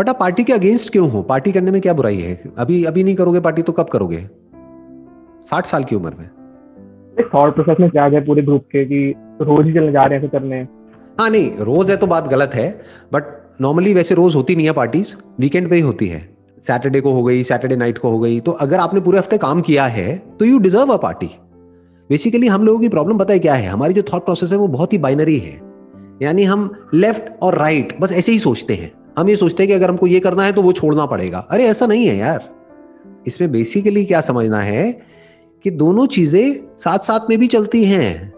But आप party के against क्यों हो? पार्टी करने में क्या बुराई है? अभी अभी नहीं करोगे पार्टी तो कब करोगे? 60 साल की उम्र में? थॉट प्रोसेस में क्या है पूरे ग्रुप के कि रोज ही चलने जा रहे हैं ऐसे करने। हाँ नहीं, रोज है तो बात गलत है, बट नॉर्मली वैसे रोज होती नहीं है पार्टीज, वीकेंड पे ही होती है। सैटरडे को हो गई, सैटरडे नाइट को हो गई, तो अगर आपने पूरे हफ्ते काम किया है तो you deserve a party. Basically हम लोगों की प्रॉब्लम पता है क्या है? हमारी जो थॉट प्रोसेस है वो बहुत ही बाइनरी है, यानी हम लेफ्ट और राइट बस ऐसे ही सोचते हैं। हम ये सोचते हैं कि अगर हमको ये करना है तो वो छोड़ना पड़ेगा। अरे ऐसा नहीं है यार। इसमें बेसिकली क्या समझना है कि दोनों चीजें साथ साथ में भी चलती हैं।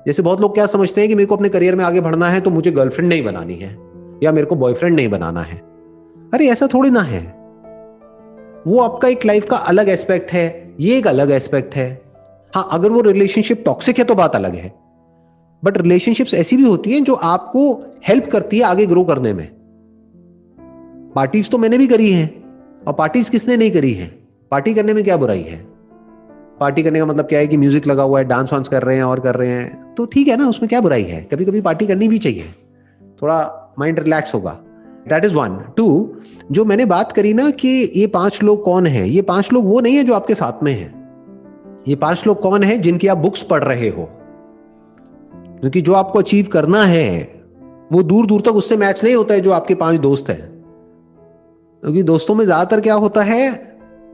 जैसे बहुत लोग क्या समझते हैं कि मेरे को अपने करियर में आगे बढ़ना है तो मुझे गर्लफ्रेंड नहीं बनानी है या मेरे को बॉयफ्रेंड नहीं बनाना है। अरे ऐसा थोड़ी ना है। वो आपका एक लाइफ का अलग एस्पेक्ट है, ये एक अलग एस्पेक्ट है। हाँ, अगर वो रिलेशनशिप टॉक्सिक है तो बात अलग है, बट रिलेशनशिप्स ऐसी भी होती हैं जो आपको हेल्प करती है आगे ग्रो करने में। पार्टीज तो मैंने भी करी हैं, और पार्टीज किसने नहीं करी है? पार्टी करने में क्या बुराई है? पार्टी करने का मतलब क्या है कि म्यूजिक लगा हुआ है, डांस वांस कर रहे हैं और कर रहे हैं, तो ठीक है ना, उसमें क्या बुराई है? कभी कभी पार्टी करनी भी चाहिए, थोड़ा माइंड रिलैक्स होगा। That is one. टू, जो मैंने बात करी ना कि ये 5 लोग कौन है, ये 5 लोग वो नहीं है जो आपके साथ में है। ये 5 लोग कौन है? जिनकी आप बुक्स पढ़ रहे हो। क्योंकि जो आपको अचीव करना है वो दूर दूर तक उससे मैच नहीं होता है जो आपके 5 दोस्त हैं। क्योंकि दोस्तों में ज्यादातर क्या होता है,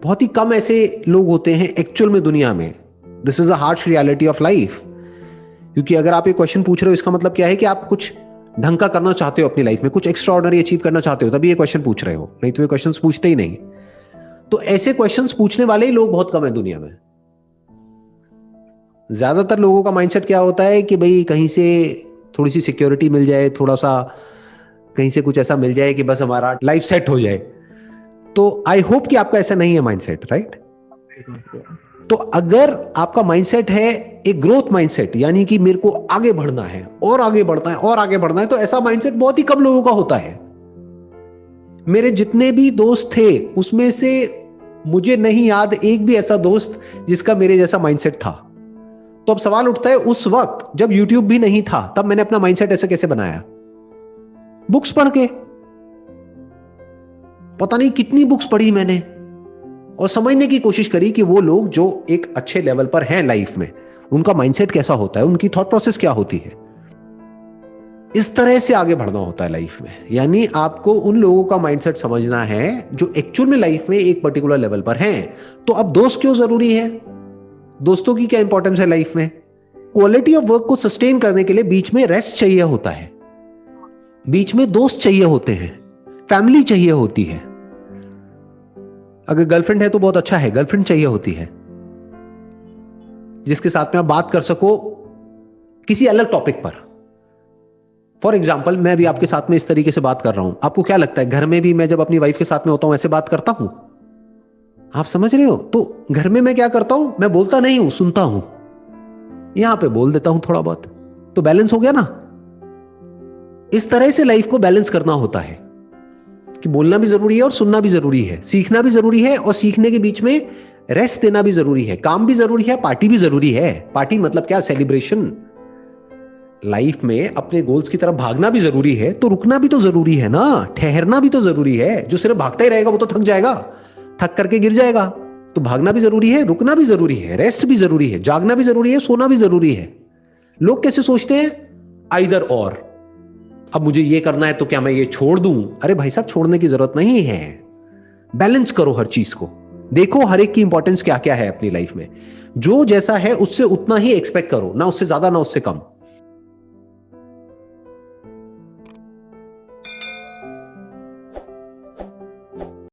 बहुत ही कम ऐसे लोग होते हैं एक्चुअल में दुनिया में। This is a harsh reality of life. क्योंकि अगर आप ये क्वेश्चन पूछ रहे हो, इसका मतलब क्या है कि आप कुछ ढंग का करना चाहते हो अपनी लाइफ में, कुछ एक्स्ट्राऑर्डिनरी अचीव करना चाहते हो, तभी ये क्वेश्चन पूछ रहे हो, नहीं तो ये क्वेश्चन पूछते ही नहीं। तो ऐसे क्वेश्चंस पूछने वाले ही लोग बहुत कम है दुनिया में। ज्यादातर लोगों का माइंडसेट क्या होता है कि भाई कहीं से थोड़ी सी सिक्योरिटी मिल जाए, थोड़ा सा कहीं से कुछ ऐसा मिल जाए कि बस हमारा लाइफ सेट हो जाए। तो आई होप कि आपका ऐसा नहीं है माइंडसेट, राइट? तो अगर आपका माइंडसेट है एक ग्रोथ माइंडसेट, यानी कि मेरे को आगे बढ़ना है और आगे बढ़ना है और आगे बढ़ना है, तो ऐसा माइंडसेट बहुत ही कम लोगों का होता है। मेरे जितने भी दोस्त थे उसमें से मुझे नहीं याद एक भी ऐसा दोस्त जिसका मेरे जैसा माइंडसेट था। तो अब सवाल उठता है, उस वक्त जब YouTube भी नहीं था तब मैंने अपना माइंडसेट ऐसे कैसे बनाया? बुक्स पढ़ के। पता नहीं कितनी बुक्स पढ़ी मैंने और समझने की कोशिश करी कि वो लोग जो एक अच्छे लेवल पर हैं लाइफ में, उनका माइंडसेट कैसा होता है, उनकी थॉट प्रोसेस क्या होती है। इस तरह से आगे बढ़ना होता है लाइफ में। यानी आपको उन लोगों का माइंडसेट समझना है जो एक्चुअल में लाइफ में एक पर्टिकुलर लेवल पर हैं। तो अब दोस्त क्यों जरूरी है? दोस्तों की क्या इंपॉर्टेंस है लाइफ में? क्वालिटी ऑफ वर्क को सस्टेन करने के लिए बीच में रेस्ट चाहिए होता है, बीच में दोस्त चाहिए होते हैं, फैमिली चाहिए होती है। अगर गर्लफ्रेंड है तो बहुत अच्छा है, गर्लफ्रेंड चाहिए होती है जिसके साथ में आप बात कर सको किसी अलग टॉपिक पर। फॉर एग्जाम्पल, मैं भी आपके साथ में इस तरीके से बात कर रहा हूं, आपको क्या लगता है घर में भी मैं जब अपनी वाइफ के साथ में होता हूं ऐसे बात करता हूं? आप समझ रहे हो? तो घर में मैं क्या करता हूं, मैं बोलता नहीं हूं, सुनता हूं। यहां पे बोल देता हूं थोड़ा बहुत, तो बैलेंस हो गया ना। इस तरह से लाइफ को बैलेंस करना होता है कि बोलना भी जरूरी है और सुनना भी जरूरी है, सीखना भी जरूरी है और सीखने के बीच में रेस्ट देना भी जरूरी है, काम भी जरूरी है, पार्टी भी जरूरी है। पार्टी मतलब क्या? सेलिब्रेशन। लाइफ में अपने गोल्स की तरफ भागना भी जरूरी है, तो रुकना भी तो जरूरी है ना, ठहरना भी तो जरूरी है। जो सिर्फ भागता ही रहेगा वो तो थक जाएगा, थक करके गिर जाएगा। तो भागना भी जरूरी है, रुकना भी जरूरी है, रेस्ट भी जरूरी है, जागना भी जरूरी है, सोना भी जरूरी है। लोग कैसे सोचते हैं? आइदर और। अब मुझे ये करना है तो क्या मैं ये छोड़ दूं? अरे भाई साहब, छोड़ने की जरूरत नहीं है। बैलेंस करो हर चीज को, देखो हर एक की इंपॉर्टेंस क्या क्या है अपनी लाइफ में। जो जैसा है उससे उतना ही एक्सपेक्ट करो, ना उससे ज्यादा ना उससे कम।